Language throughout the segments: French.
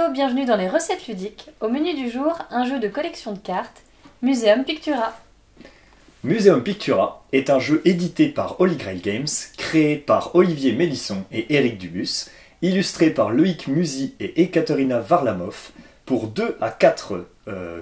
Hello, bienvenue dans les recettes ludiques. Au menu du jour, un jeu de collection de cartes, Museum Pictura. Museum Pictura est un jeu édité par Holy Grail Games, créé par Olivier Mélisson et Éric Dubus, illustré par Loïc Musy et Ekaterina Varlamov, pour 2 à 4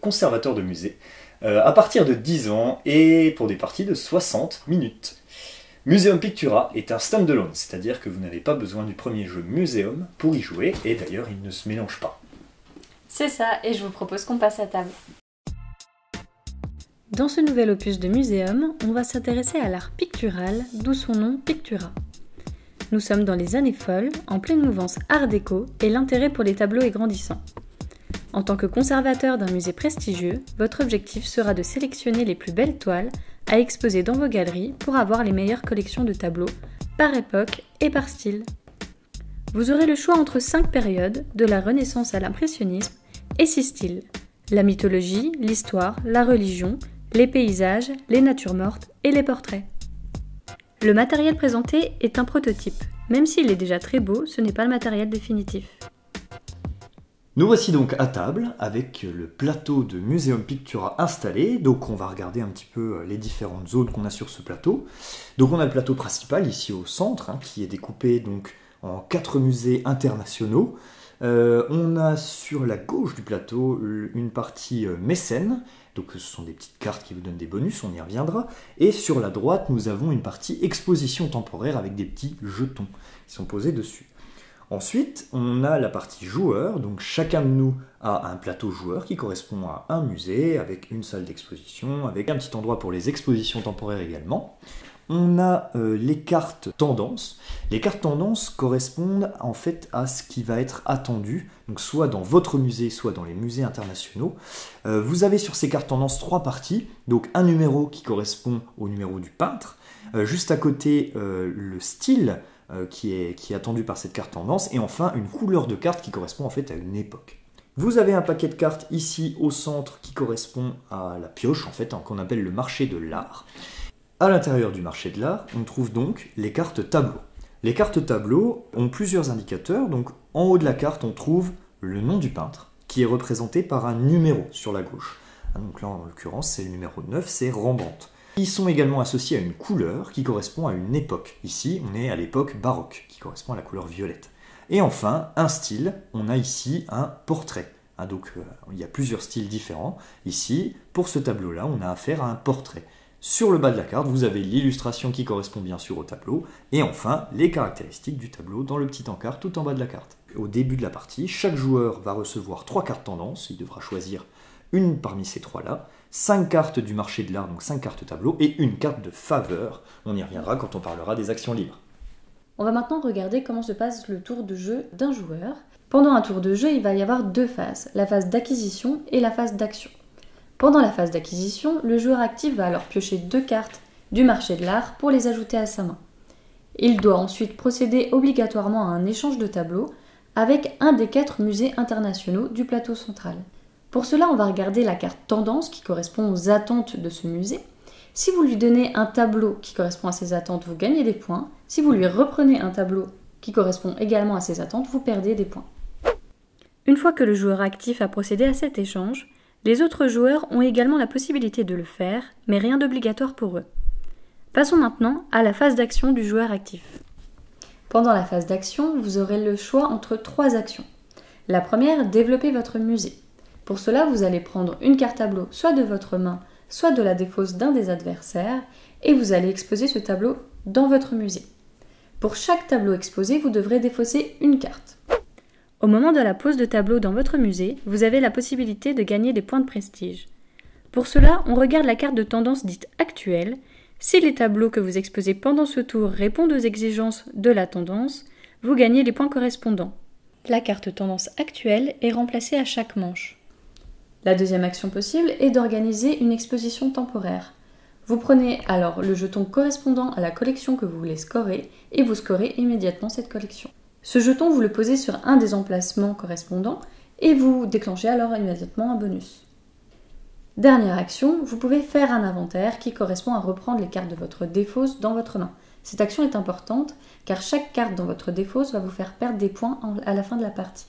conservateurs de musée, à partir de 10 ans et pour des parties de 60 minutes. Museum Pictura est un stand-alone, c'est-à-dire que vous n'avez pas besoin du premier jeu Museum pour y jouer, et d'ailleurs il ne se mélange pas. C'est ça, et je vous propose qu'on passe à table. Dans ce nouvel opus de Museum, on va s'intéresser à l'art pictural, d'où son nom Pictura. Nous sommes dans les années folles, en pleine mouvance art déco, et l'intérêt pour les tableaux est grandissant. En tant que conservateur d'un musée prestigieux, votre objectif sera de sélectionner les plus belles toiles à exposer dans vos galeries pour avoir les meilleures collections de tableaux, par époque et par style. Vous aurez le choix entre 5 périodes, de la Renaissance à l'impressionnisme, et 6 styles: la mythologie, l'histoire, la religion, les paysages, les natures mortes et les portraits. Le matériel présenté est un prototype. Même s'il est déjà très beau, ce n'est pas le matériel définitif. Nous voici donc à table avec le plateau de Museum Pictura installé. Donc on va regarder un petit peu les différentes zones qu'on a sur ce plateau. Donc on a le plateau principal ici au centre, qui est découpé donc en 4 musées internationaux. On a sur la gauche du plateau une partie mécène. Donc ce sont des petites cartes qui vous donnent des bonus, on y reviendra. Et sur la droite, nous avons une partie exposition temporaire avec des petits jetons qui sont posés dessus. Ensuite, on a la partie joueur, donc chacun de nous a un plateau joueur qui correspond à un musée, avec une salle d'exposition, avec un petit endroit pour les expositions temporaires également. On a les cartes tendances. Les cartes tendances correspondent en fait à ce qui va être attendu, donc soit dans votre musée, soit dans les musées internationaux. Vous avez sur ces cartes tendances 3 parties, donc un numéro qui correspond au numéro du peintre, juste à côté le style, qui est attendu par cette carte tendance, et enfin une couleur de carte qui correspond en fait à une époque. Vous avez un paquet de cartes ici au centre qui correspond à la pioche en fait, qu'on appelle le marché de l'art. À l'intérieur du marché de l'art, on trouve donc les cartes tableaux. Les cartes tableaux ont plusieurs indicateurs, donc en haut de la carte on trouve le nom du peintre qui est représenté par un numéro sur la gauche. Donc là en l'occurrence c'est le numéro 9, c'est Rembrandt. Ils sont également associés à une couleur qui correspond à une époque. Ici, on est à l'époque baroque, qui correspond à la couleur violette. Et enfin, un style, on a ici un portrait. Donc, il y a plusieurs styles différents. Ici, pour ce tableau-là, on a affaire à un portrait. Sur le bas de la carte, vous avez l'illustration qui correspond bien sûr au tableau. Et enfin, les caractéristiques du tableau dans le petit encart tout en bas de la carte. Au début de la partie, chaque joueur va recevoir 3 cartes tendances. Il devra choisir une parmi ces 3-là. 5 cartes du marché de l'art, donc 5 cartes tableau, et une carte de faveur. On y reviendra quand on parlera des actions libres. On va maintenant regarder comment se passe le tour de jeu d'un joueur. Pendant un tour de jeu, il va y avoir 2 phases, la phase d'acquisition et la phase d'action. Pendant la phase d'acquisition, le joueur actif va alors piocher 2 cartes du marché de l'art pour les ajouter à sa main. Il doit ensuite procéder obligatoirement à un échange de tableaux avec un des 4 musées internationaux du plateau central. Pour cela, on va regarder la carte tendance qui correspond aux attentes de ce musée. Si vous lui donnez un tableau qui correspond à ses attentes, vous gagnez des points. Si vous lui reprenez un tableau qui correspond également à ses attentes, vous perdez des points. Une fois que le joueur actif a procédé à cet échange, les autres joueurs ont également la possibilité de le faire, mais rien d'obligatoire pour eux. Passons maintenant à la phase d'action du joueur actif. Pendant la phase d'action, vous aurez le choix entre 3 actions. La première, développer votre musée. Pour cela, vous allez prendre une carte tableau, soit de votre main, soit de la défausse d'un des adversaires, et vous allez exposer ce tableau dans votre musée. Pour chaque tableau exposé, vous devrez défausser une carte. Au moment de la pose de tableau dans votre musée, vous avez la possibilité de gagner des points de prestige. Pour cela, on regarde la carte de tendance dite actuelle. Si les tableaux que vous exposez pendant ce tour répondent aux exigences de la tendance, vous gagnez les points correspondants. La carte tendance actuelle est remplacée à chaque manche. La deuxième action possible est d'organiser une exposition temporaire. Vous prenez alors le jeton correspondant à la collection que vous voulez scorer et vous scorez immédiatement cette collection. Ce jeton, vous le posez sur un des emplacements correspondants et vous déclenchez alors immédiatement un bonus. Dernière action, vous pouvez faire un inventaire qui correspond à reprendre les cartes de votre défausse dans votre main. Cette action est importante car chaque carte dans votre défausse va vous faire perdre des points à la fin de la partie.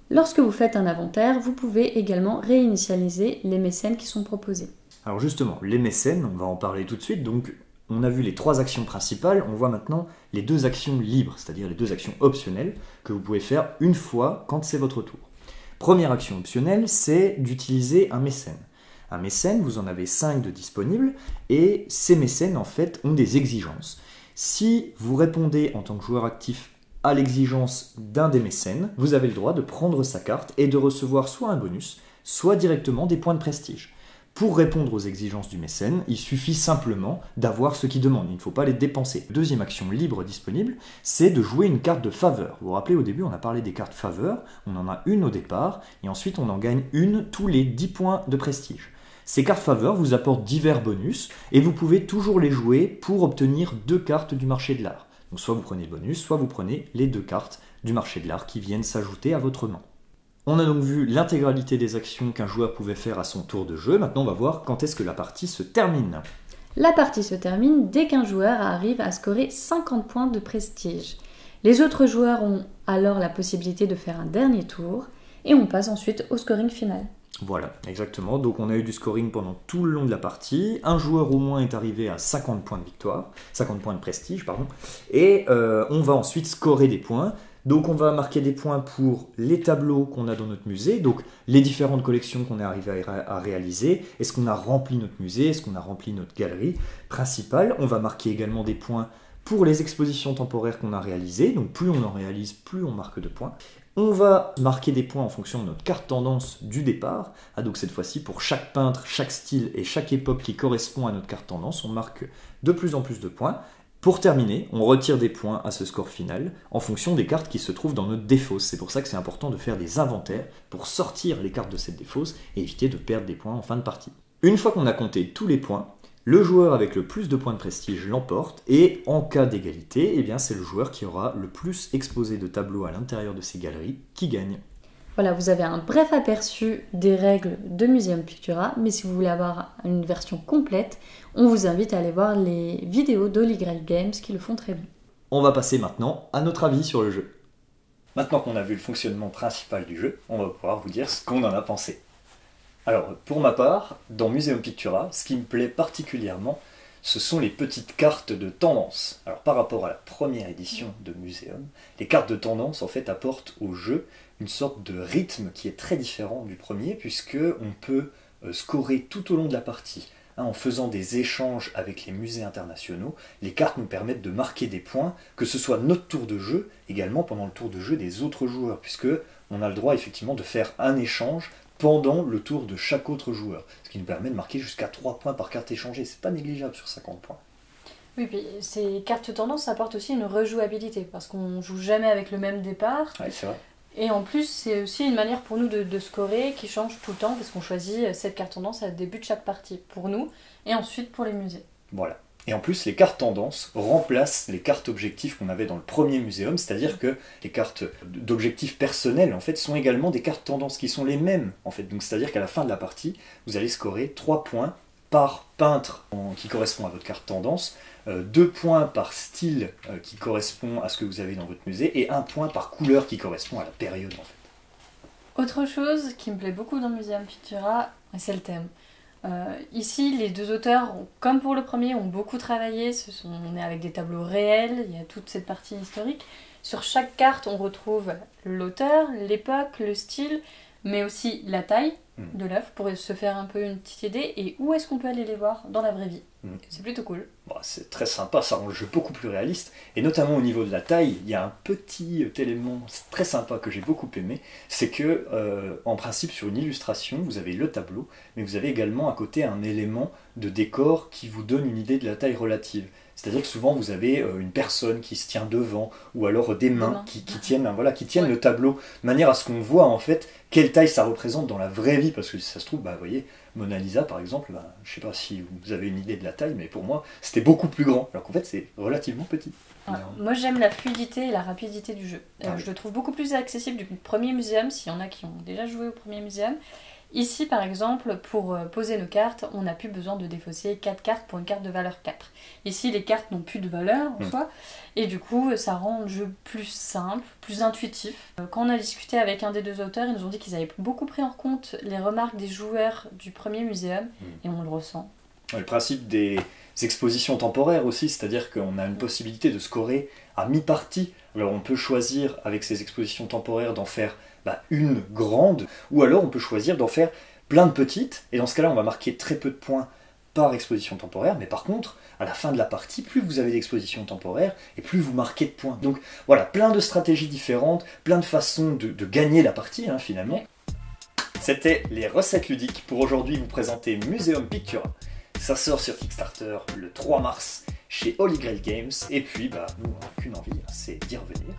Lorsque vous faites un inventaire, vous pouvez également réinitialiser les mécènes qui sont proposés. Alors justement, les mécènes, on va en parler tout de suite. Donc on a vu les 3 actions principales, on voit maintenant les 2 actions libres, c'est-à-dire les 2 actions optionnelles que vous pouvez faire une fois quand c'est votre tour. Première action optionnelle, c'est d'utiliser un mécène. Un mécène, vous en avez 5 de disponibles, et ces mécènes en fait ont des exigences. Si vous répondez en tant que joueur actif à l'exigence d'un des mécènes, vous avez le droit de prendre sa carte et de recevoir soit un bonus, soit directement des points de prestige. Pour répondre aux exigences du mécène, il suffit simplement d'avoir ce qu'il demande, il ne faut pas les dépenser. Deuxième action libre disponible, c'est de jouer une carte de faveur. Vous vous rappelez, au début, on a parlé des cartes faveur, on en a une au départ, et ensuite on en gagne une tous les 10 points de prestige. Ces cartes faveur vous apportent divers bonus, et vous pouvez toujours les jouer pour obtenir 2 cartes du marché de l'art. Donc soit vous prenez le bonus, soit vous prenez les 2 cartes du marché de l'art qui viennent s'ajouter à votre main. On a donc vu l'intégralité des actions qu'un joueur pouvait faire à son tour de jeu. Maintenant, on va voir quand est-ce que la partie se termine. La partie se termine dès qu'un joueur arrive à scorer 50 points de prestige. Les autres joueurs ont alors la possibilité de faire un dernier tour et on passe ensuite au scoring final. Voilà, exactement. Donc on a eu du scoring pendant tout le long de la partie. Un joueur au moins est arrivé à 50 points de victoire, 50 points de prestige, pardon. Et on va ensuite scorer des points. Donc on va marquer des points pour les tableaux qu'on a dans notre musée, donc les différentes collections qu'on est arrivé à réaliser, est-ce qu'on a rempli notre musée, est-ce qu'on a rempli notre galerie principale. On va marquer également des points pour les expositions temporaires qu'on a réalisées, donc plus on en réalise, plus on marque de points. On va marquer des points en fonction de notre carte tendance du départ. Donc cette fois-ci, pour chaque peintre, chaque style et chaque époque qui correspond à notre carte tendance, on marque de plus en plus de points. Pour terminer, on retire des points à ce score final en fonction des cartes qui se trouvent dans notre défausse. C'est pour ça que c'est important de faire des inventaires pour sortir les cartes de cette défausse et éviter de perdre des points en fin de partie. Une fois qu'on a compté tous les points, le joueur avec le plus de points de prestige l'emporte et en cas d'égalité, eh bien c'est le joueur qui aura le plus exposé de tableaux à l'intérieur de ses galeries qui gagne. Voilà, vous avez un bref aperçu des règles de Museum Pictura, mais si vous voulez avoir une version complète, on vous invite à aller voir les vidéos d'Holy Grail Games qui le font très bien. On va passer maintenant à notre avis sur le jeu. Maintenant qu'on a vu le fonctionnement principal du jeu, on va pouvoir vous dire ce qu'on en a pensé. Alors, pour ma part, dans Museum Pictura, ce qui me plaît particulièrement, ce sont les petites cartes de tendance. Alors, par rapport à la première édition de Museum, les cartes de tendance, en fait, apportent au jeu une sorte de rythme qui est très différent du premier, puisque on peut scorer tout au long de la partie. En faisant des échanges avec les musées internationaux, les cartes nous permettent de marquer des points, que ce soit notre tour de jeu, également pendant le tour de jeu des autres joueurs, puisque on a le droit effectivement de faire un échange pendant le tour de chaque autre joueur, ce qui nous permet de marquer jusqu'à 3 points par carte échangée. C'est pas négligeable sur 50 points. Oui, puis ces cartes tendance apportent aussi une rejouabilité, parce qu'on joue jamais avec le même départ. Oui, c'est vrai. Et en plus, c'est aussi une manière pour nous de scorer qui change tout le temps, parce qu'on choisit cette carte tendance à le début de chaque partie, pour nous, et ensuite pour les musées. Voilà. Et en plus, les cartes tendance remplacent les cartes objectifs qu'on avait dans le premier muséum, c'est-à-dire que les cartes d'objectifs personnels, en fait, sont également des cartes tendance qui sont les mêmes, en fait. Donc, c'est-à-dire qu'à la fin de la partie, vous allez scorer 3 points par peintre qui correspond à votre carte tendance, 2 points par style qui correspond à ce que vous avez dans votre musée, et 1 point par couleur qui correspond à la période, en fait. Autre chose qui me plaît beaucoup dans Museum Pictura, c'est le thème. Ici, les deux auteurs, comme pour le premier, ont beaucoup travaillé. On est avec des tableaux réels, il y a toute cette partie historique. Sur chaque carte, on retrouve l'auteur, l'époque, le style, mais aussi la taille de l'œuvre pour se faire un peu une petite idée. Et où est-ce qu'on peut aller les voir dans la vraie vie. C'est plutôt cool. Bon, c'est très sympa, ça rend le jeu beaucoup plus réaliste. Et notamment au niveau de la taille, il y a un petit élément très sympa que j'ai beaucoup aimé. C'est que, en principe, sur une illustration, vous avez le tableau, mais vous avez également à côté un élément de décor qui vous donne une idée de la taille relative. C'est-à-dire que souvent vous avez une personne qui se tient devant, ou alors des mains qui tiennent, qui tiennent le tableau, de manière à ce qu'on voit en fait quelle taille ça représente dans la vraie vie, parce que si ça se trouve, vous voyez, Mona Lisa par exemple, je ne sais pas si vous avez une idée de la taille, mais pour moi c'était beaucoup plus grand, alors qu'en fait c'est relativement petit. Moi j'aime la fluidité et la rapidité du jeu. Je le trouve beaucoup plus accessible du premier muséum, s'il y en a qui ont déjà joué au premier muséum. Ici par exemple, pour poser nos cartes, on n'a plus besoin de défausser 4 cartes pour une carte de valeur 4. Ici les cartes n'ont plus de valeur en soi, et du coup ça rend le jeu plus simple, plus intuitif. Quand on a discuté avec un des deux auteurs, ils nous ont dit qu'ils avaient beaucoup pris en compte les remarques des joueurs du premier muséum, et on le ressent. Le principe des expositions temporaires aussi, c'est-à-dire qu'on a une possibilité de scorer à mi-partie. Alors on peut choisir avec ces expositions temporaires d'en faire une grande, ou alors on peut choisir d'en faire plein de petites, et dans ce cas-là on va marquer très peu de points par exposition temporaire, mais par contre, à la fin de la partie, plus vous avez d'expositions temporaires, et plus vous marquez de points. Donc voilà, plein de stratégies différentes, plein de façons de gagner la partie finalement. C'était les recettes ludiques pour aujourd'hui vous présenter Museum Pictura. Ça sort sur Kickstarter le 3 mars chez Holy Grail Games, et puis nous on n'a qu'une envie, c'est d'y revenir.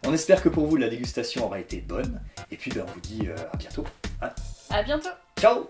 On espère que pour vous la dégustation aura été bonne, et puis on vous dit à bientôt. À bientôt. Ciao.